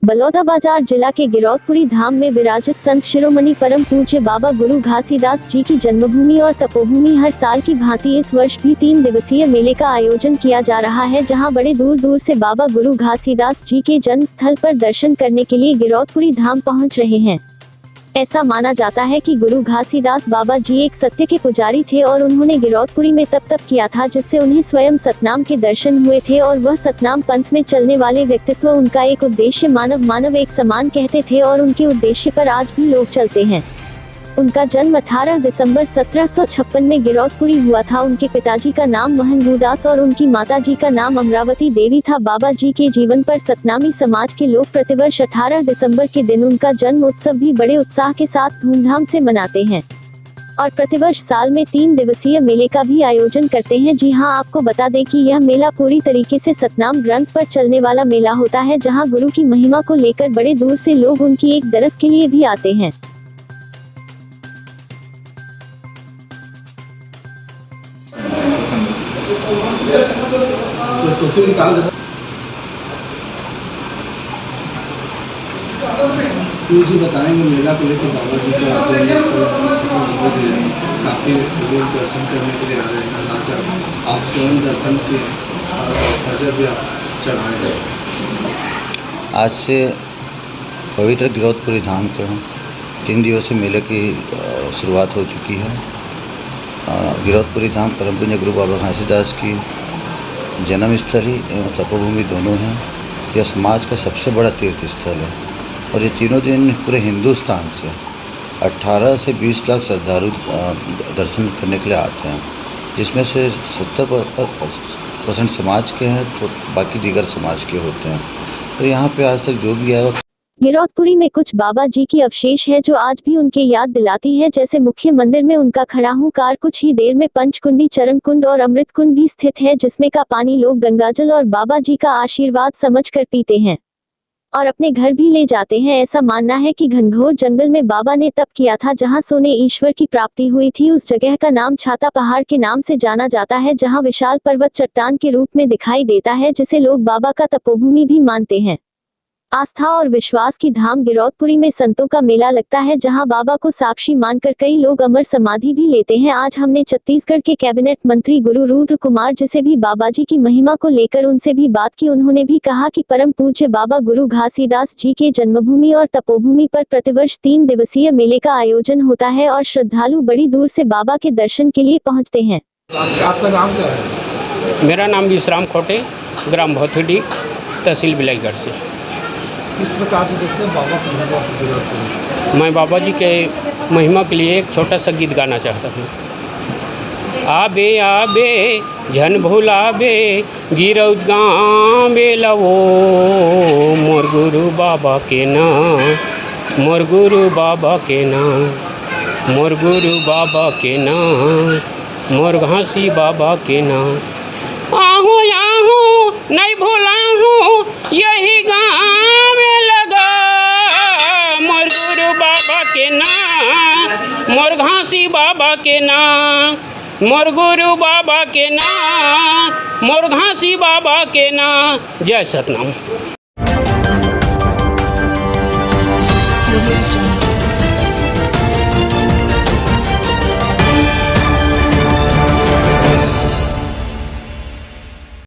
बलौदाबाजार जिला के गिरौदपुरी धाम में विराजित संत शिरोमणि परम पूज्य बाबा गुरु घासीदास जी की जन्मभूमि और तपोभूमि हर साल की भांति इस वर्ष भी 3 दिवसीय मेले का आयोजन किया जा रहा है, जहां बड़े दूर दूर से बाबा गुरु घासीदास जी के जन्म स्थल पर दर्शन करने के लिए गिरौदपुरी धाम पहुंच रहे हैं। ऐसा माना जाता है कि गुरु घासीदास बाबा जी एक सत्य के पुजारी थे और उन्होंने गिरौदपुरी में तप किया था, जिससे उन्हें स्वयं सतनाम के दर्शन हुए थे और वह सतनाम पंथ में चलने वाले व्यक्तित्व। उनका एक उद्देश्य मानव एक समान कहते थे और उनके उद्देश्य पर आज भी लोग चलते हैं। उनका जन्म 18 दिसंबर 1756 में गिरौदपुरी हुआ था। उनके पिताजी का नाम महंगूदास और उनकी माताजी का नाम अमरावती देवी था। बाबा जी के जीवन पर सतनामी समाज के लोग प्रतिवर्ष 18 दिसंबर के दिन उनका जन्म उत्सव भी बड़े उत्साह के साथ धूमधाम से मनाते हैं और प्रतिवर्ष साल में 3 दिवसीय मेले का भी आयोजन करते हैं। जी हां, आपको बता दें कि यह मेला पूरी तरीके से सतनाम ग्रंथ पर चलने वाला मेला होता है, जहां गुरु की महिमा को लेकर बड़े दूर से लोग उनकी एक दरस के लिए भी आते हैं। जी बताएंगे मेला को लेकर बाबा जी का काफ़ी लोग दर्शन करने के लिए आ रहे हैं। आज आप स्वयं दर्शन के नजर भी आप चढ़ाए गए। आज से पवित्र गिरौदपुरी धाम के 3 दिवसीय मेले की शुरुआत हो चुकी है। गिरौदपुरी धाम परम पूज्य गुरु बाबा घासीदास की जन्म स्थली एवं तपोभूमि दोनों हैं। यह समाज का सबसे बड़ा तीर्थ स्थल है और ये तीनों दिन पूरे हिंदुस्तान से 18 से 20 लाख श्रद्धालु दर्शन करने के लिए आते हैं, जिसमें से 70% समाज के हैं तो बाकी दीगर समाज के होते हैं। तो यहाँ पे आज तक जो भी आया गिरौदपुरी में कुछ बाबा जी की अवशेष है जो आज भी उनके याद दिलाती है। जैसे मुख्य मंदिर में उनका खड़ाहूंकार, कुछ ही देर में पंचकुंडी, चरण कुंड और अमृत कुंड भी स्थित है, जिसमें का पानी लोग गंगाजल और बाबा जी का आशीर्वाद समझकर पीते हैं और अपने घर भी ले जाते हैं। ऐसा मानना है कि घनघोर जंगल में बाबा ने तप किया था, जहां सोने ईश्वर की प्राप्ति हुई थी। उस जगह का नाम छाता पहाड़ के नाम से जाना जाता है, जहां विशाल पर्वत चट्टान के रूप में दिखाई देता है, जिसे लोग बाबा का तपोभूमि भी मानते हैं। आस्था और विश्वास की धाम गिरौदपुरी में संतों का मेला लगता है, जहां बाबा को साक्षी मानकर कई लोग अमर समाधि भी लेते हैं। आज हमने छत्तीसगढ़ के कैबिनेट मंत्री गुरु रुद्र कुमार जी से भी बाबा जी की महिमा को लेकर उनसे भी बात की। उन्होंने भी कहा कि परम पूज्य बाबा गुरु घासीदास जी के जन्मभूमि और तपोभूमि पर प्रतिवर्ष 3 दिवसीय मेले का आयोजन होता है और श्रद्धालु बड़ी दूर से बाबा के दर्शन के लिए पहुँचते हैं। आपका नाम क्या है? मेरा नाम विश्राम खोटे, ग्राम भौथडी, तहसील बिलाईगढ़ से। किस प्रकार से देखते हैं बाबा की महिमा? मैं बाबा जी के महिमा के लिए एक छोटा सा गीत गाना चाहता हूँ। आबे आबे झन भुलाबे गिरौद गाँव बेलवो, मोर गुरु बाबा के नाम, मोर गुरु बाबा के नाम, मोर गुरु बाबा के नाम, मोर घासी बाबा के नाम। आहूँ आहूँ नहीं भूला हूँ यही गाँव में लगा, मोर गुरु बाबा के नाम, मोर घासी बाबा के नाम, मोर गुरु बाबा के नाम, मोर घासी बाबा के नाम। जय सतनाम।